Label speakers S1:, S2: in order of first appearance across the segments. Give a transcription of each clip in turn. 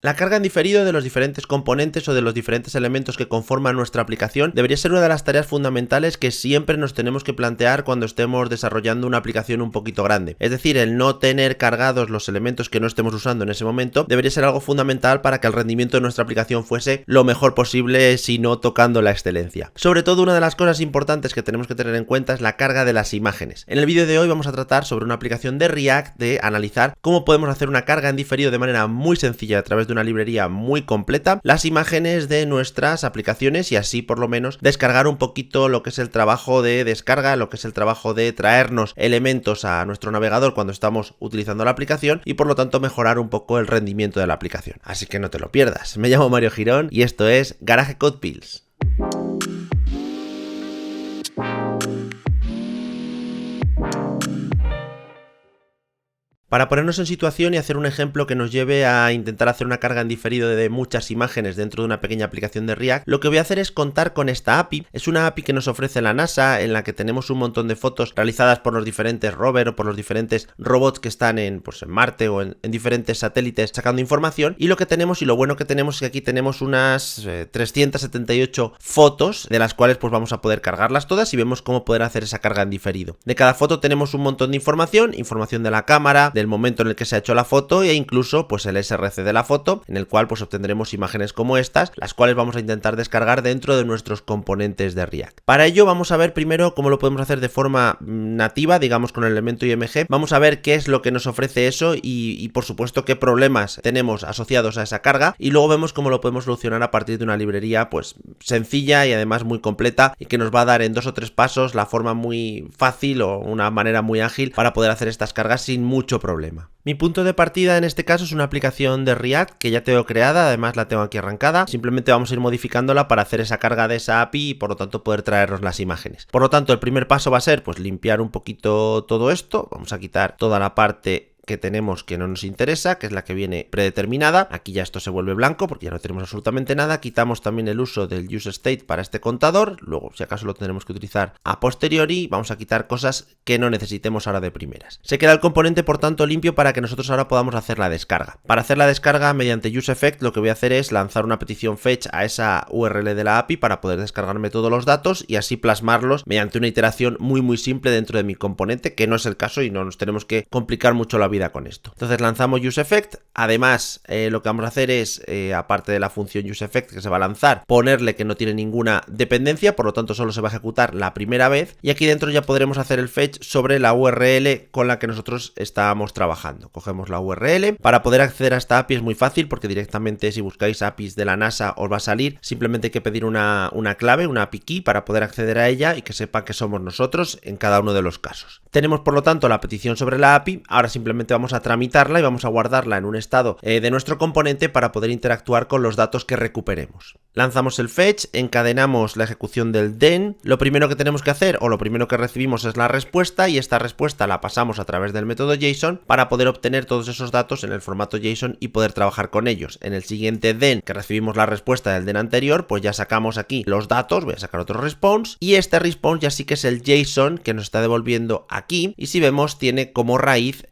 S1: La carga en diferido de los diferentes componentes o de los diferentes elementos que conforman nuestra aplicación debería ser una de las tareas fundamentales que siempre nos tenemos que plantear cuando estemos desarrollando una aplicación un poquito grande. Es decir, el no tener cargados los elementos que no estemos usando en ese momento debería ser algo fundamental para que el rendimiento de nuestra aplicación fuese lo mejor posible, si no tocando la excelencia. Sobre todo, una de las cosas importantes que tenemos que tener en cuenta es la carga de las imágenes. En el vídeo de hoy vamos a tratar sobre una aplicación de React, de analizar cómo podemos hacer una carga en diferido de manera muy sencilla a través de una librería muy completa, las imágenes de nuestras aplicaciones, y así por lo menos descargar un poquito lo que es el trabajo de descarga, lo que es el trabajo de traernos elementos a nuestro navegador cuando estamos utilizando la aplicación, y por lo tanto mejorar un poco el rendimiento de la aplicación. Así que no te lo pierdas. Me llamo Mario Girón y esto es Garage Code Pills. Para ponernos en situación y hacer un ejemplo que nos lleve a intentar hacer una carga en diferido de muchas imágenes dentro de una pequeña aplicación de React, lo que voy a hacer es contar con esta API. Es una API que nos ofrece la NASA, en la que tenemos un montón de fotos realizadas por los diferentes rovers o por los diferentes robots que están en Marte o en diferentes satélites sacando información. Y lo que tenemos, y lo bueno que tenemos, es que aquí tenemos unas 378 fotos, de las cuales pues vamos a poder cargarlas todas y vemos cómo poder hacer esa carga en diferido. De cada foto tenemos un montón de información de la cámara, del momento en el que se ha hecho la foto, e incluso pues el src de la foto, en el cual pues obtendremos imágenes como estas, las cuales vamos a intentar descargar dentro de nuestros componentes de React. Para ello vamos a ver primero cómo lo podemos hacer de forma nativa, digamos con el elemento IMG. Vamos a ver qué es lo que nos ofrece eso y por supuesto qué problemas tenemos asociados a esa carga, y luego vemos cómo lo podemos solucionar a partir de una librería pues sencilla y además muy completa, y que nos va a dar en 2 o 3 pasos la forma muy fácil o una manera muy ágil para poder hacer estas cargas sin mucho problema. Mi punto de partida en este caso es una aplicación de React que ya tengo creada, además la tengo aquí arrancada. Simplemente vamos a ir modificándola para hacer esa carga de esa API y por lo tanto poder traernos las imágenes. Por lo tanto, el primer paso va a ser pues limpiar un poquito todo esto. Vamos a quitar toda la parte que tenemos que no nos interesa, que es la que viene predeterminada. Aquí ya esto se vuelve blanco porque ya no tenemos absolutamente nada. Quitamos también el uso del useState para este contador, luego si acaso lo tendremos que utilizar a posteriori. Vamos a quitar cosas que no necesitemos ahora de primeras. Se queda el componente por tanto limpio para que nosotros ahora podamos hacer la descarga. Para hacer la descarga mediante useEffect, lo que voy a hacer es lanzar una petición fetch a esa URL de la API para poder descargarme todos los datos y así plasmarlos mediante una iteración muy simple dentro de mi componente, que no es el caso y no nos tenemos que complicar mucho la vida con esto. Entonces lanzamos useEffect. Además lo que vamos a hacer es, aparte de la función useEffect que se va a lanzar, ponerle que no tiene ninguna dependencia, por lo tanto solo se va a ejecutar la primera vez, y aquí dentro ya podremos hacer el fetch sobre la URL con la que nosotros estábamos trabajando. Cogemos la URL. Para poder acceder a esta API es muy fácil porque directamente, si buscáis APIs de la NASA, os va a salir. Simplemente hay que pedir una clave, una API key, para poder acceder a ella y que sepa que somos nosotros en cada uno de los casos. Tenemos por lo tanto la petición sobre la API. Ahora simplemente vamos a tramitarla y vamos a guardarla en un estado de nuestro componente para poder interactuar con los datos que recuperemos. Lanzamos el fetch, encadenamos la ejecución del then. Lo primero que tenemos que hacer, o lo primero que recibimos, es la respuesta, y esta respuesta la pasamos a través del método JSON para poder obtener todos esos datos en el formato JSON y poder trabajar con ellos. En el siguiente then, que recibimos la respuesta del then anterior, pues ya sacamos aquí los datos. Voy a sacar otro response, y este response ya sí que es el JSON que nos está devolviendo aquí, y si vemos tiene como raíz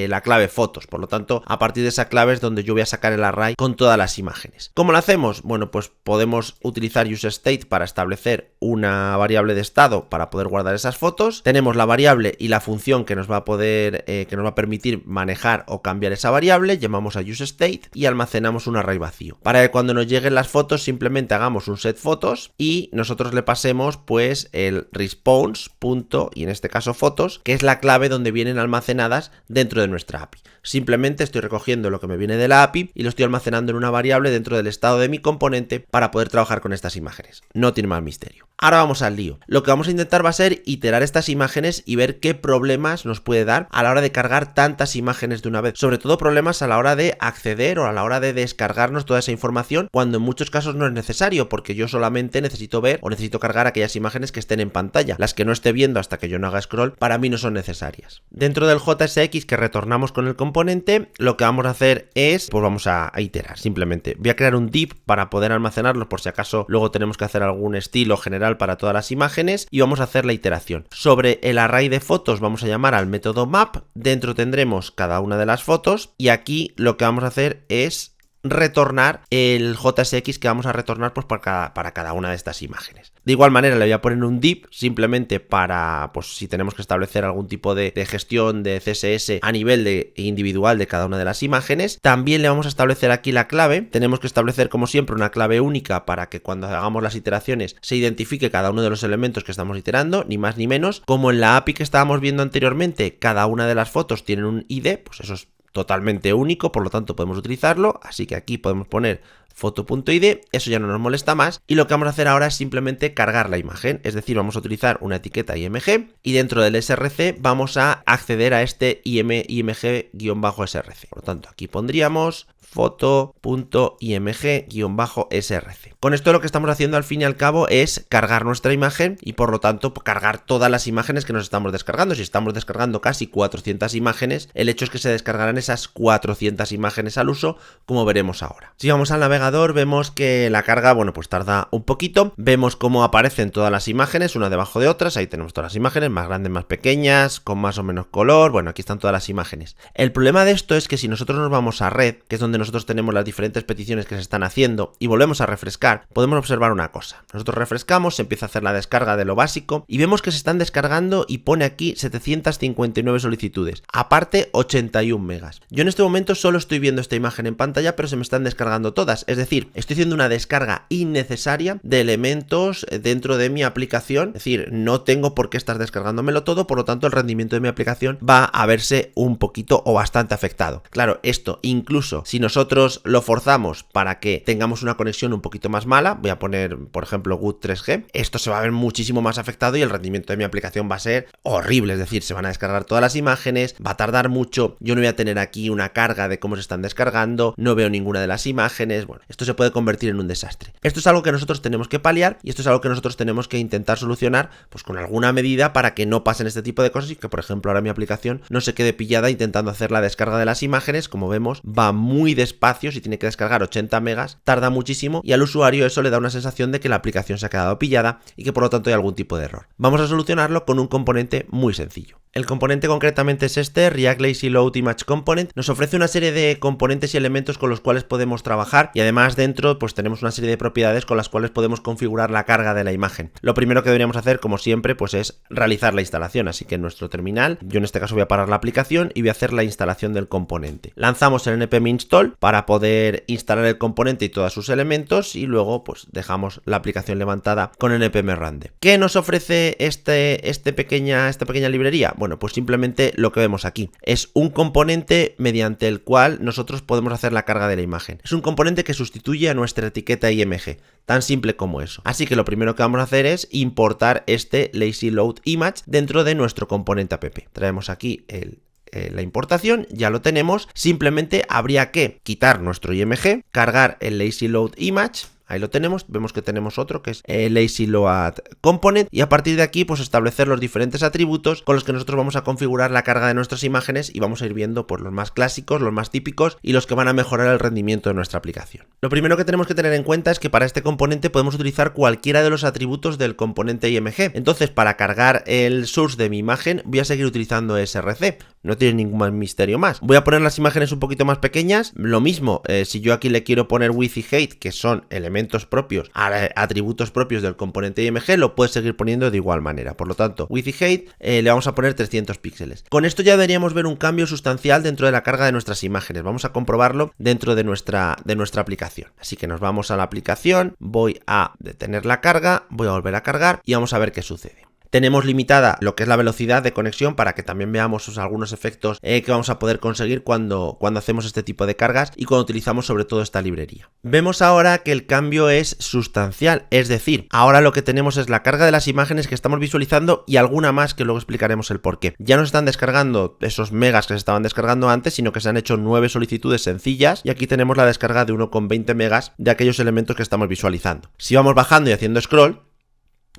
S1: la clave fotos. Por lo tanto, a partir de esa clave es donde yo voy a sacar el array con todas las imágenes. ¿Cómo lo hacemos? Bueno, pues podemos utilizar useState para establecer una variable de estado para poder guardar esas fotos. Tenemos la variable y la función que nos va a permitir manejar o cambiar esa variable. Llamamos a useState y almacenamos un array vacío. Para que cuando nos lleguen las fotos simplemente hagamos un setFotos y nosotros le pasemos pues el response punto, y en este caso fotos, que es la clave donde vienen almacenadas dentro de nuestra API. Simplemente estoy recogiendo lo que me viene de la API y lo estoy almacenando en una variable dentro del estado de mi componente para poder trabajar con estas imágenes. No tiene más misterio. Ahora vamos al lío. Lo que vamos a intentar va a ser iterar estas imágenes y ver qué problemas nos puede dar a la hora de cargar tantas imágenes de una vez. Sobre todo problemas a la hora de acceder o a la hora de descargarnos toda esa información, cuando en muchos casos no es necesario, porque yo solamente necesito ver o necesito cargar aquellas imágenes que estén en pantalla. Las que no esté viendo hasta que yo no haga scroll, para mí no son necesarias. Dentro del JSX que retornamos con el componente, lo que vamos a hacer es, pues vamos a iterar. Simplemente voy a crear un div para poder almacenarlos por si acaso luego tenemos que hacer algún estilo general para todas las imágenes, y vamos a hacer la iteración. Sobre el array de fotos vamos a llamar al método map. Dentro tendremos cada una de las fotos y aquí lo que vamos a hacer es retornar el JSX que vamos a retornar pues para cada una de estas imágenes. De igual manera le voy a poner un div simplemente para, pues si tenemos que establecer algún tipo de gestión de CSS a nivel individual de cada una de las imágenes. También le vamos a establecer aquí la clave. Tenemos que establecer como siempre una clave única para que cuando hagamos las iteraciones se identifique cada uno de los elementos que estamos iterando, ni más ni menos. Como en la API que estábamos viendo anteriormente, cada una de las fotos tienen un ID, pues eso es totalmente único, por lo tanto podemos utilizarlo, así que aquí podemos poner foto.id, eso ya no nos molesta más, y lo que vamos a hacer ahora es simplemente cargar la imagen, es decir, vamos a utilizar una etiqueta IMG y dentro del src vamos a acceder a este img-src, por lo tanto aquí pondríamos foto.img-src. Con esto lo que estamos haciendo al fin y al cabo es cargar nuestra imagen y por lo tanto cargar todas las imágenes que nos estamos descargando. Si estamos descargando casi 400 imágenes, el hecho es que se descargarán esas 400 imágenes al uso, como veremos ahora. Si vamos al navegador vemos que la carga, bueno, pues tarda un poquito. Vemos cómo aparecen todas las imágenes, una debajo de otras. Ahí tenemos todas las imágenes, más grandes, más pequeñas, con más o menos color. Bueno, aquí están todas las imágenes. El problema de esto es que si nosotros nos vamos a red, que es donde nosotros tenemos las diferentes peticiones que se están haciendo, y volvemos a refrescar, podemos observar una cosa. Nosotros refrescamos, se empieza a hacer la descarga de lo básico y vemos que se están descargando y pone aquí 759 solicitudes, aparte 81 megas. Yo en este momento solo estoy viendo esta imagen en pantalla, pero se me están descargando todas, es decir, estoy haciendo una descarga innecesaria de elementos dentro de mi aplicación, es decir, no tengo por qué estar descargándomelo todo, por lo tanto el rendimiento de mi aplicación va a verse un poquito o bastante afectado. Claro, esto incluso si nosotros lo forzamos para que tengamos una conexión un poquito más mala, voy a poner por ejemplo Good 3G, esto se va a ver muchísimo más afectado y el rendimiento de mi aplicación va a ser horrible, es decir, se van a descargar todas las imágenes, va a tardar mucho, yo no voy a tener aquí una carga de cómo se están descargando, no veo ninguna de las imágenes, bueno, esto se puede convertir en un desastre. Esto es algo que nosotros tenemos que paliar y esto es algo que nosotros tenemos que intentar solucionar pues con alguna medida para que no pasen este tipo de cosas y que por ejemplo ahora mi aplicación no se quede pillada intentando hacer la descarga de las imágenes. Como vemos va muy despacio, si tiene que descargar 80 megas tarda muchísimo y al usuario eso le da una sensación de que la aplicación se ha quedado pillada y que por lo tanto hay algún tipo de error. Vamos a solucionarlo con un componente muy sencillo. El componente concretamente es este, React Lazy Load Image Component. Nos ofrece una serie de componentes y elementos con los cuales podemos trabajar y además dentro pues tenemos una serie de propiedades con las cuales podemos configurar la carga de la imagen. Lo primero que deberíamos hacer, como siempre, pues es realizar la instalación, así que en nuestro terminal, yo en este caso voy a parar la aplicación y voy a hacer la instalación del componente. Lanzamos el npm install para poder instalar el componente y todos sus elementos y luego pues dejamos la aplicación levantada con npm run. ¿Qué nos ofrece esta pequeña librería? Bueno, pues simplemente lo que vemos aquí. Es un componente mediante el cual nosotros podemos hacer la carga de la imagen. Es un componente que sustituye a nuestra etiqueta IMG. Tan simple como eso. Así que lo primero que vamos a hacer es importar este Lazy Load Image dentro de nuestro componente app. Traemos aquí la importación, ya lo tenemos. Simplemente habría que quitar nuestro IMG, cargar el Lazy Load Image. Ahí lo tenemos, vemos que tenemos otro que es el Lazy Load Component y a partir de aquí pues establecer los diferentes atributos con los que nosotros vamos a configurar la carga de nuestras imágenes y vamos a ir viendo pues los más clásicos, los más típicos y los que van a mejorar el rendimiento de nuestra aplicación. Lo primero que tenemos que tener en cuenta es que para este componente podemos utilizar cualquiera de los atributos del componente IMG. Entonces para cargar el source de mi imagen voy a seguir utilizando src, no tiene ningún misterio más. Voy a poner las imágenes un poquito más pequeñas, lo mismo si yo aquí le quiero poner width y height, que son elementos propios, atributos propios del componente IMG, lo puedes seguir poniendo de igual manera. Por lo tanto, width y height le vamos a poner 300 píxeles. Con esto ya deberíamos ver un cambio sustancial dentro de la carga de nuestras imágenes. Vamos a comprobarlo dentro de nuestra aplicación. Así que nos vamos a la aplicación, voy a detener la carga, voy a volver a cargar y vamos a ver qué sucede. Tenemos limitada lo que es la velocidad de conexión para que también veamos algunos efectos que vamos a poder conseguir cuando hacemos este tipo de cargas y cuando utilizamos sobre todo esta librería. Vemos ahora que el cambio es sustancial, es decir, ahora lo que tenemos es la carga de las imágenes que estamos visualizando y alguna más que luego explicaremos el porqué. Ya no se están descargando esos megas que se estaban descargando antes, sino que se han hecho 9 solicitudes sencillas y aquí tenemos la descarga de 1,20 megas de aquellos elementos que estamos visualizando. Si vamos bajando y haciendo scroll,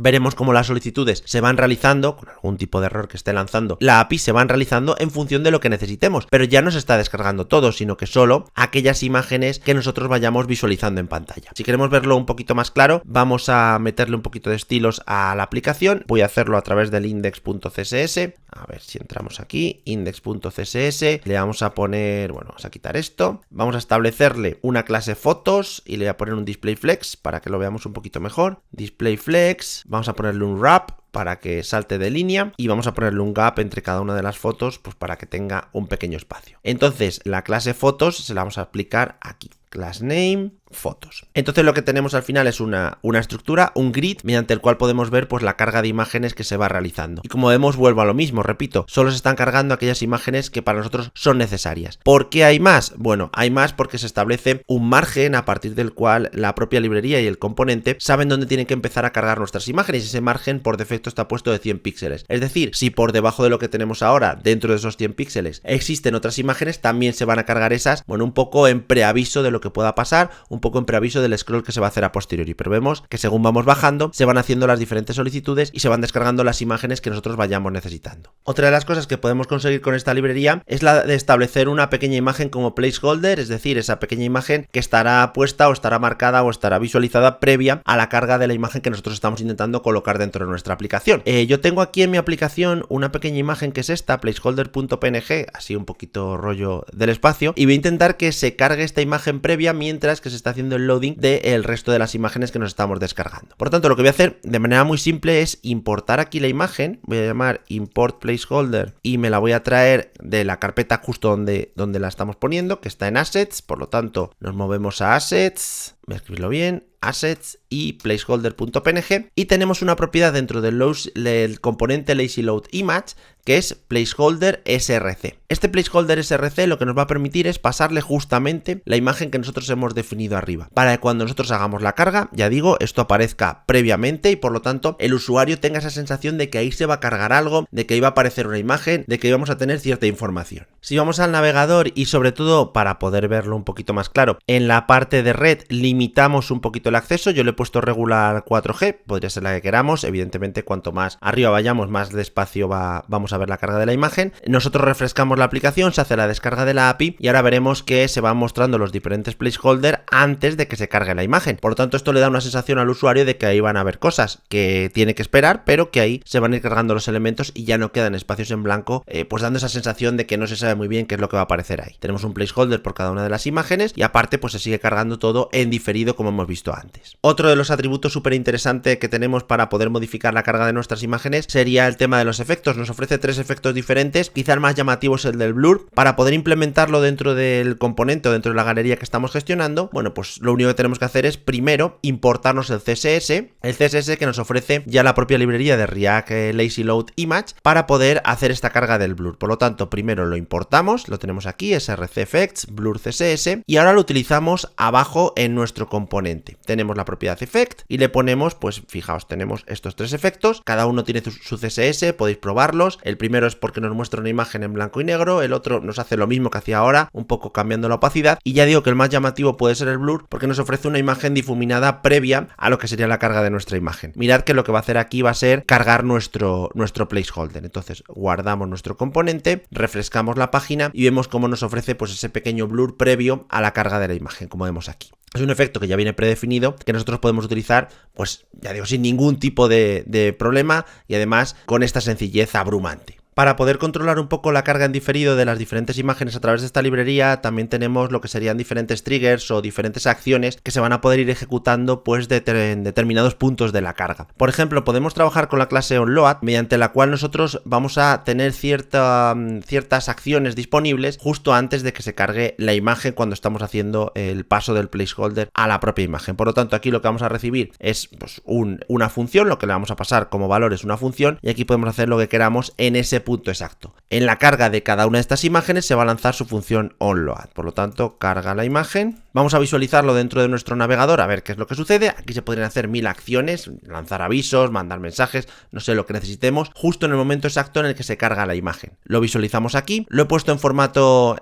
S1: veremos cómo las solicitudes se van realizando, con algún tipo de error que esté lanzando la API, se van realizando en función de lo que necesitemos, pero ya no se está descargando todo, sino que solo aquellas imágenes que nosotros vayamos visualizando en pantalla. Si queremos verlo un poquito más claro, vamos a meterle un poquito de estilos a la aplicación. Voy a haerlo a través del index.css, A ver si entramos aquí, index.css, le vamos a poner, bueno, vamos a quitar esto, vamos a establecerle una clase fotos y le voy a poner un displayFlex para que lo veamos un poquito mejor. DisplayFlex, vamos a ponerle un wrap para que salte de línea y vamos a ponerle un gap entre cada una de las fotos, pues para que tenga un pequeño espacio. Entonces la clase fotos se la vamos a aplicar aquí. Class name, fotos. Entonces lo que tenemos al final es una estructura, un grid, mediante el cual podemos ver pues la carga de imágenes que se va realizando. Y como vemos, vuelvo a lo mismo, repito, solo se están cargando aquellas imágenes que para nosotros son necesarias. ¿Por qué hay más? Bueno, hay más porque se establece un margen a partir del cual la propia librería y el componente saben dónde tienen que empezar a cargar nuestras imágenes, y ese margen por defecto está puesto de 100 píxeles. Es decir, si por debajo de lo que tenemos ahora, dentro de esos 100 píxeles, existen otras imágenes, también se van a cargar esas, bueno, un poco en preaviso de lo que pueda pasar, un poco en preaviso del scroll que se va a hacer a posteriori, pero vemos que según vamos bajando se van haciendo las diferentes solicitudes y se van descargando las imágenes que nosotros vayamos necesitando. Otra de las cosas que podemos conseguir con esta librería es la de establecer una pequeña imagen como placeholder, es decir, esa pequeña imagen que estará puesta o estará marcada o estará visualizada previa a la carga de la imagen que nosotros estamos intentando colocar dentro de nuestra aplicación. Yo tengo aquí en mi aplicación una pequeña imagen que es esta, placeholder.png, así un poquito rollo del espacio, y voy a intentar que se cargue esta imagen previa mientras que se está haciendo el loading del resto de las imágenes que nos estamos descargando. Por lo tanto, lo que voy a hacer de manera muy simple es importar aquí la imagen, voy a llamar import placeholder y me la voy a traer de la carpeta justo donde la estamos poniendo, que está en assets. Por lo tanto, nos movemos a assets, voy a escribirlo bien, assets y placeholder.png, y tenemos una propiedad dentro del componente lazyloadImage que es placeholder src. Este placeholder src lo que nos va a permitir es pasarle justamente la imagen que nosotros hemos definido arriba, para que cuando nosotros hagamos la carga, ya digo, esto aparezca previamente y por lo tanto el usuario tenga esa sensación de que ahí se va a cargar algo, de que ahí va a aparecer una imagen, de que vamos a tener cierta información. Si vamos al navegador y sobre todo para poder verlo un poquito más claro, en la parte de red limitamos un poquito el acceso, yo le he puesto regular 4G, podría ser la que queramos, evidentemente cuanto más arriba vayamos más despacio vamos a ver la carga de la imagen. Nosotros refrescamos la aplicación, se hace la descarga de la API y ahora veremos que se van mostrando los diferentes placeholder antes de que se cargue la imagen. Por lo tanto, esto le da una sensación al usuario de que ahí van a haber cosas que tiene que esperar, pero que ahí se van a ir cargando los elementos y ya no quedan espacios en blanco, pues dando esa sensación de que no se sabe muy bien qué es lo que va a aparecer ahí. Tenemos un placeholder por cada una de las imágenes y aparte pues se sigue cargando todo en diferido como hemos visto antes. Otro de los atributos súper interesante que tenemos para poder modificar la carga de nuestras imágenes sería el tema de los efectos. Nos ofrece 3 efectos diferentes, quizá el más llamativo es el del blur. Para poder implementarlo dentro del componente o dentro de la galería que estamos gestionando, bueno, pues lo único que tenemos que hacer es primero importarnos el CSS que nos ofrece ya la propia librería de React lazyloadImage para poder hacer esta carga del blur. Por lo tanto, primero lo importamos, lo tenemos aquí, src effects, blur CSS, y ahora lo utilizamos abajo en nuestro componente. Tenemos la propiedad effect y le ponemos, pues fijaos, tenemos estos 3 efectos, cada uno tiene su CSS, podéis probarlos. El primero es porque nos muestra una imagen en blanco y negro, el otro nos hace lo mismo que hacía ahora, un poco cambiando la opacidad, y ya digo que el más llamativo puede ser el blur porque nos ofrece una imagen difuminada previa a lo que sería la carga de nuestra imagen. Mirad que lo que va a hacer aquí va a ser cargar nuestro placeholder. Entonces guardamos nuestro componente, refrescamos la página y vemos cómo nos ofrece pues ese pequeño blur previo a la carga de la imagen, como vemos aquí. Es un efecto que ya viene predefinido, que nosotros podemos utilizar, pues ya digo, sin ningún tipo de problema y además con esta sencillez abrumante. Para poder controlar un poco la carga en diferido de las diferentes imágenes a través de esta librería, también tenemos lo que serían diferentes triggers o diferentes acciones que se van a poder ir ejecutando pues en determinados puntos de la carga. Por ejemplo, podemos trabajar con la clase onLoad, mediante la cual nosotros vamos a tener ciertas acciones disponibles justo antes de que se cargue la imagen cuando estamos haciendo el paso del placeholder a la propia imagen. Por lo tanto, aquí lo que vamos a recibir es pues, una función, lo que le vamos a pasar como valor es una función, y aquí podemos hacer lo que queramos en ese punto exacto. En la carga de cada una de estas imágenes se va a lanzar su función onLoad. Por lo tanto, carga la imagen. Vamos a visualizarlo dentro de nuestro navegador a ver qué es lo que sucede. Aquí se podrían hacer 1000 acciones, lanzar avisos, mandar mensajes, no sé lo que necesitemos, justo en el momento exacto en el que se carga la imagen. Lo visualizamos aquí. Lo he puesto en formato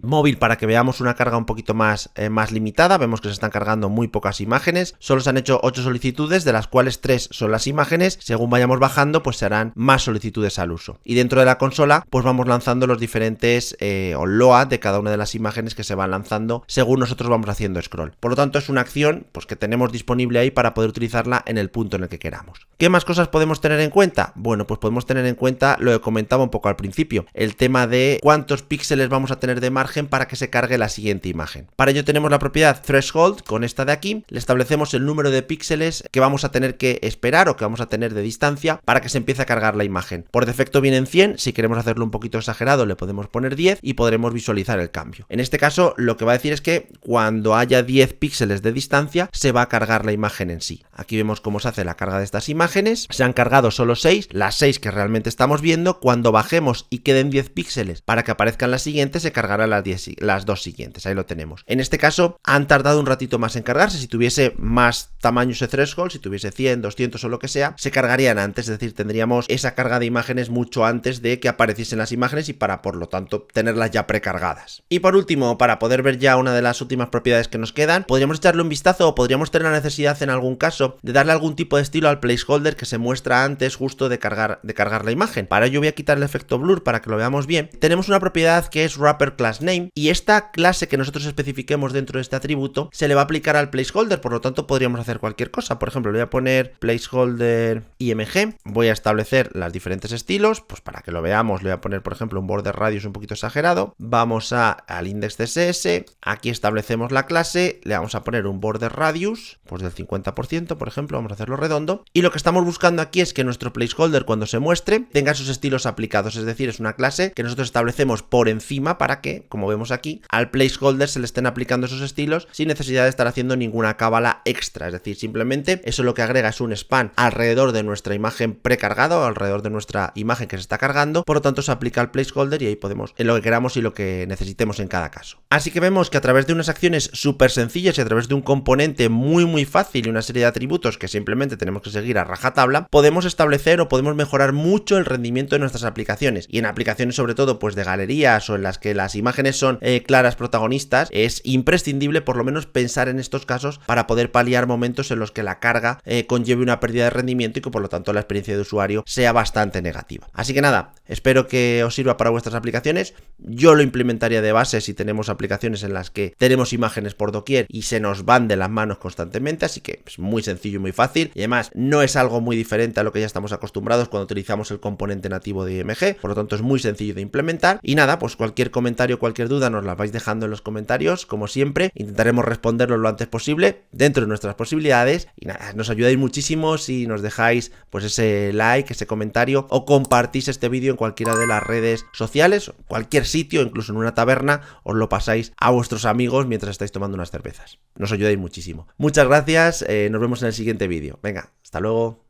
S1: móvil para que veamos una carga un poquito más limitada. Vemos que se están cargando muy pocas imágenes. Solo se han hecho 8 solicitudes, de las cuales 3 son las imágenes. Según vayamos bajando, pues se harán más solicitudes al uso. Y dentro de la consola, pues vamos lanzando los diferentes onLoad de cada una de las imágenes que se van lanzando según nosotros vamos haciendo scroll. Por lo tanto, es una acción pues que tenemos disponible ahí para poder utilizarla en el punto en el que queramos. ¿Qué más cosas podemos tener en cuenta? Bueno, pues podemos tener en cuenta lo que comentaba un poco al principio, el tema de cuántos píxeles vamos a tener de margen para que se cargue la siguiente imagen. Para ello tenemos la propiedad threshold, con esta de aquí, le establecemos el número de píxeles que vamos a tener que esperar o que vamos a tener de distancia para que se empiece a cargar la imagen. Por defecto viene en 100, si queremos hacerlo un poquito exagerado le podemos poner 10 y podremos visualizar el cambio. En este caso lo que va a decir es que cuando haya 10 píxeles de distancia se va a cargar la imagen en sí. Aquí vemos cómo se hace la carga de estas imágenes, se han cargado solo 6, las 6 que realmente estamos viendo. Cuando bajemos y queden 10 píxeles para que aparezcan las siguientes, se cargarán las dos siguientes, ahí lo tenemos. En este caso han tardado un ratito más en cargarse. Si tuviese más tamaño ese threshold, si tuviese 100, 200 o lo que sea, se cargarían antes, es decir, tendríamos esa carga de imágenes mucho antes de que apareciesen las imágenes y para, por lo tanto, tenerlas ya precargadas. Y por último, para poder ver ya una de las últimas propiedades que nos quedan, podríamos echarle un vistazo o podríamos tener la necesidad en algún caso de darle algún tipo de estilo al placeholder que se muestra antes justo de cargar la imagen. Para ello voy a quitar el efecto blur para que lo veamos bien. Tenemos una propiedad que es wrapper class name y esta clase que nosotros especifiquemos dentro de este atributo se le va a aplicar al placeholder, por lo tanto podríamos hacer cualquier cosa. Por ejemplo, le voy a poner placeholder img, voy a establecer los diferentes estilos, pues para que lo veamos le voy a poner por ejemplo un border radius un poquito exagerado, vamos al index CSS, aquí establecemos la clase, le vamos a poner un border radius pues del 50%, por ejemplo, vamos a hacerlo redondo, y lo que estamos buscando aquí es que nuestro placeholder cuando se muestre tenga sus estilos aplicados, es decir, es una clase que nosotros establecemos por encima para que, como vemos aquí, al placeholder se le estén aplicando esos estilos sin necesidad de estar haciendo ninguna cábala extra, es decir, simplemente eso lo que agrega es un span alrededor de nuestra imagen precargada o alrededor de nuestra imagen que se está cargando, por lo tanto se aplica al placeholder y ahí podemos en lo que queramos y lo que necesitemos en cada caso. Así que vemos que a través de unas acciones súper sencillas y a través de un componente muy fácil y una serie de atributos que simplemente tenemos que seguir a rajatabla, podemos establecer o podemos mejorar mucho el rendimiento de nuestras aplicaciones, y en aplicaciones sobre todo pues de galerías o en las que las imágenes son claras protagonistas, es imprescindible por lo menos pensar en estos casos para poder paliar momentos en los que la carga conlleve una pérdida de rendimiento y que por lo tanto la experiencia de usuario sea bastante negativa. Así que nada, espero que os sirva para vuestras aplicaciones. Yo lo implementaría de base si tenemos aplicaciones en las que tenemos imágenes por doquier y se nos van de las manos constantemente, así que es muy sencillo y muy fácil, y además no es algo muy diferente a lo que ya estamos acostumbrados cuando utilizamos el componente nativo de IMG, por lo tanto es muy sencillo de implementar. Y nada, pues cualquier comentario, cualquier duda nos la vais dejando en los comentarios, como siempre, intentaremos responderlo lo antes posible dentro de nuestras posibilidades, y nada, nos ayudáis muchísimo si nos dejáis pues ese like, ese comentario o compartís este vídeo en cualquiera de las redes sociales, cualquier sitio, incluso en una taberna, os lo pasáis a vuestros amigos mientras estáis tomando unas cervezas. Nos ayudáis muchísimo. Muchas gracias, nos vemos en el siguiente vídeo. Venga, hasta luego.